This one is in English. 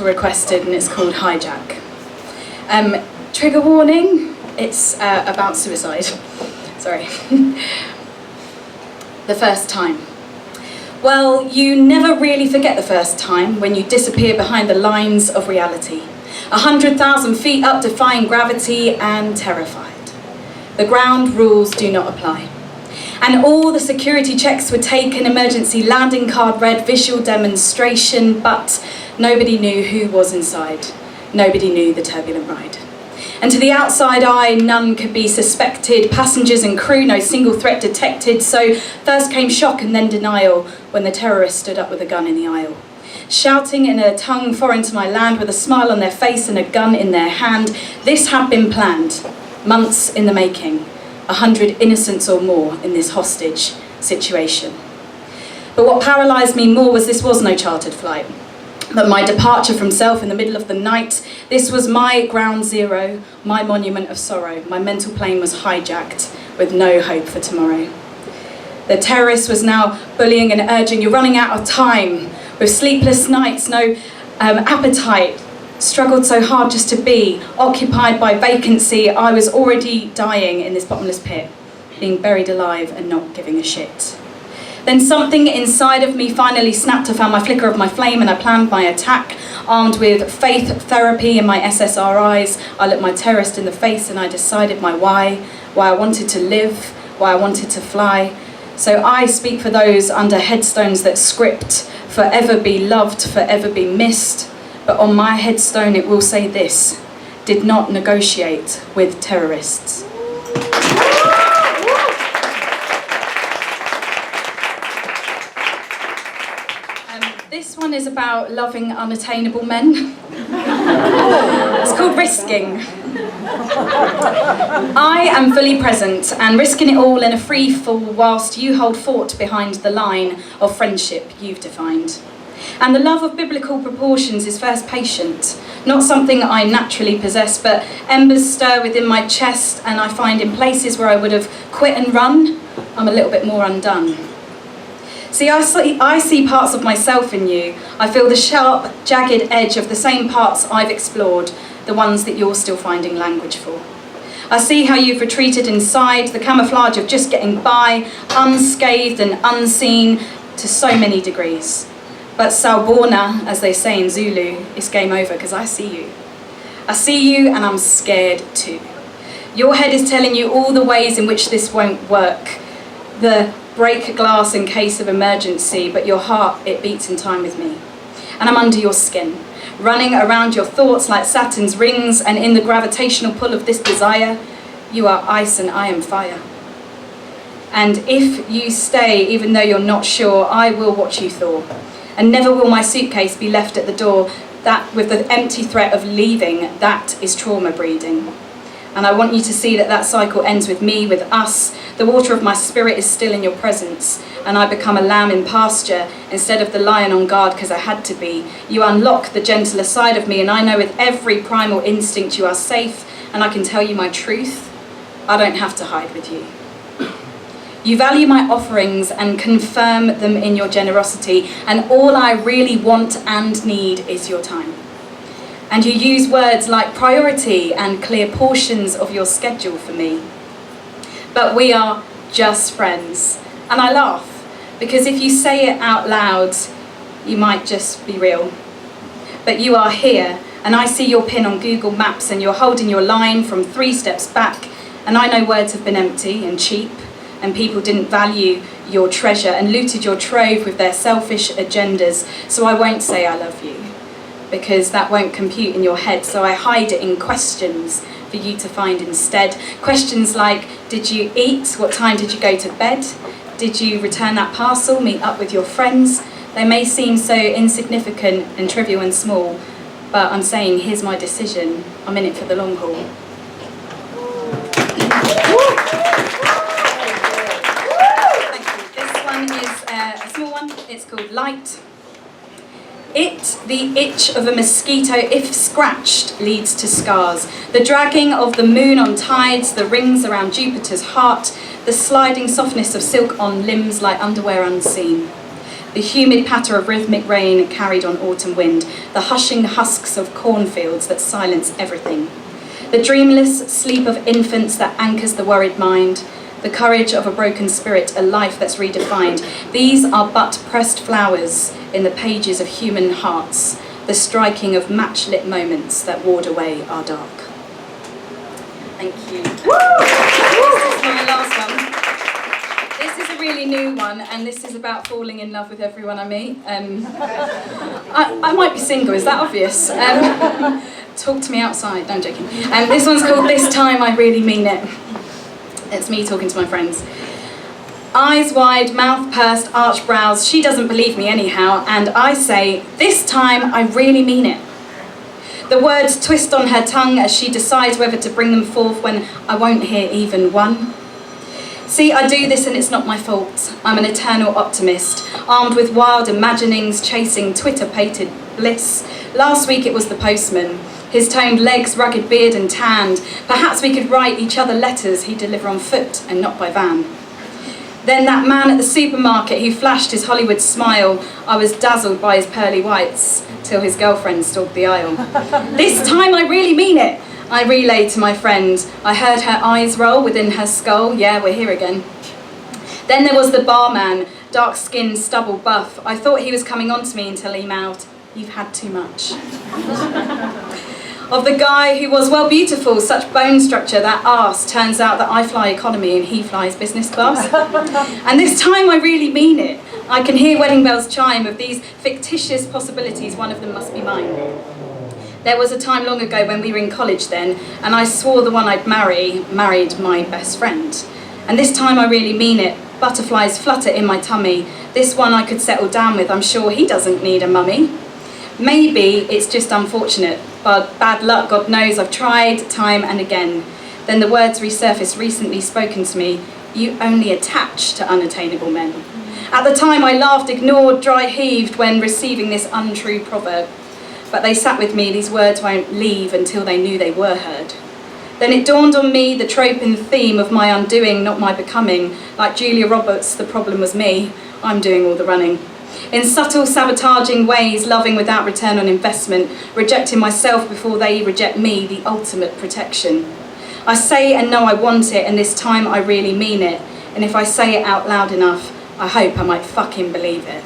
requested, and it's called Hijack. Trigger warning, it's about suicide. Sorry. The first time. Well, you never really forget the first time when you disappear behind the lines of reality. 100,000 feet up, defying gravity and terrified. The ground rules do not apply. And all the security checks were taken, emergency landing card read, visual demonstration, but nobody knew who was inside. Nobody knew the turbulent ride. And to the outside eye, none could be suspected. Passengers and crew, no single threat detected. So first came shock and then denial when the terrorists stood up with a gun in the aisle. Shouting in a tongue foreign to my land with a smile on their face and a gun in their hand. This had been planned, months in the making. 100 innocents or more in this hostage situation. But what paralysed me more was this was no chartered flight. But my departure from self in the middle of the night, this was my ground zero, my monument of sorrow. My mental plane was hijacked with no hope for tomorrow. The terrorist was now bullying and urging, you're running out of time, with sleepless nights, no appetite, struggled so hard just to be, occupied by vacancy. I was already dying in this bottomless pit, being buried alive and not giving a shit. Then something inside of me finally snapped. I found my flicker of my flame and I planned my attack. Armed with faith therapy and my SSRIs, I looked my terrorist in the face and I decided my why I wanted to live, why I wanted to fly. So I speak for those under headstones that script, forever be loved, forever be missed. But on my headstone it will say this: did not negotiate with terrorists. This one is about loving unattainable men. It's called Risking. I am fully present and risking it all in a free fall whilst you hold fort behind the line of friendship you've defined. And the love of biblical proportions is first patient, not something I naturally possess, but embers stir within my chest and I find in places where I would have quit and run, I'm a little bit more undone. See, I see parts of myself in you. I feel the sharp, jagged edge of the same parts I've explored, the ones that you're still finding language for. I see how you've retreated inside, the camouflage of just getting by, unscathed and unseen to so many degrees. But Sawubona, as they say in Zulu, is game over because I see you. I see you and I'm scared too. Your head is telling you all the ways in which this won't work. The break glass in case of emergency, but your heart, it beats in time with me. And I'm under your skin, running around your thoughts like Saturn's rings, and in the gravitational pull of this desire, you are ice and I am fire. And if you stay, even though you're not sure, I will watch you thaw. And never will my suitcase be left at the door. That, with the empty threat of leaving, that is trauma breeding. And I want you to see that that cycle ends with me, with us. The water of my spirit is still in your presence, and I become a lamb in pasture instead of the lion on guard because I had to be. You unlock the gentler side of me, and I know with every primal instinct you are safe, and I can tell you my truth. I don't have to hide with you. You value my offerings and confirm them in your generosity, and all I really want and need is your time. And you use words like priority and clear portions of your schedule for me. But we are just friends. And I laugh, because if you say it out loud, you might just be real. But you are here, and I see your pin on Google Maps, and you're holding your line from 3 steps back, and I know words have been empty and cheap, and people didn't value your treasure and looted your trove with their selfish agendas, so I won't say I love you, because that won't compute in your head, so I hide it in questions for you to find instead. Questions like, did you eat? What time did you go to bed? Did you return that parcel? Meet up with your friends? They may seem so insignificant and trivial and small, but I'm saying, here's my decision. I'm in it for the long haul. A small one, it's called Light. It, the itch of a mosquito, if scratched, leads to scars. The dragging of the moon on tides, the rings around Jupiter's heart, the sliding softness of silk on limbs like underwear unseen. the humid patter of rhythmic rain carried on autumn wind, the hushing husks of cornfields that silence everything, the dreamless sleep of infants that anchors the worried mind, the courage of a broken spirit, a life that's redefined. These are but pressed flowers in the pages of human hearts, the striking of match-lit moments that ward away our dark. Thank you. This is my last one. This is a really new one, and this is about falling in love with everyone I meet. I might be single, is that obvious? Talk to me outside, no, I'm joking. This one's called This Time I Really Mean It. It's me talking to my friends. Eyes wide, mouth pursed, arched brows, she doesn't believe me anyhow, and I say, this time I really mean it. The words twist on her tongue as she decides whether to bring them forth when I won't hear even one. See, I do this and it's not my fault. I'm an eternal optimist, armed with wild imaginings, chasing Twitter-pated bliss. Last week it was the postman. His toned legs, rugged beard and tanned. Perhaps we could write each other letters he'd deliver on foot and not by van. Then that man at the supermarket who flashed his Hollywood smile. I was dazzled by his pearly whites, till his girlfriend stalked the aisle. This time I really mean it, I relayed to my friend. I heard her eyes roll within her skull. Yeah, we're here again. Then there was the barman, dark-skinned, stubble buff. I thought he was coming on to me until he mouthed, "You've had too much." Of the guy who was, well, beautiful, such bone structure, that arse. Turns out that I fly economy and he flies business class. And this time I really mean it. I can hear wedding bells chime. Of these fictitious possibilities, one of them must be mine. There was a time long ago when we were in college then, and I swore the one I'd married my best friend. And this time I really mean it. Butterflies flutter in my tummy. This one I could settle down with. I'm sure he doesn't need a mummy. Maybe it's just unfortunate, but bad luck, God knows. I've tried time and again. Then the words resurfaced, recently spoken to me. You only attach to unattainable men. At the time I laughed, ignored, dry heaved when receiving this untrue proverb. But they sat with me, these words won't leave until they knew they were heard. Then it dawned on me, the trope and theme of my undoing, not my becoming. Like Julia Roberts, the problem was me. I'm doing all the running. In subtle, sabotaging ways, loving without return on investment, rejecting myself before they reject me, the ultimate protection. I say and know I want it, and this time I really mean it. And if I say it out loud enough, I hope I might fucking believe it.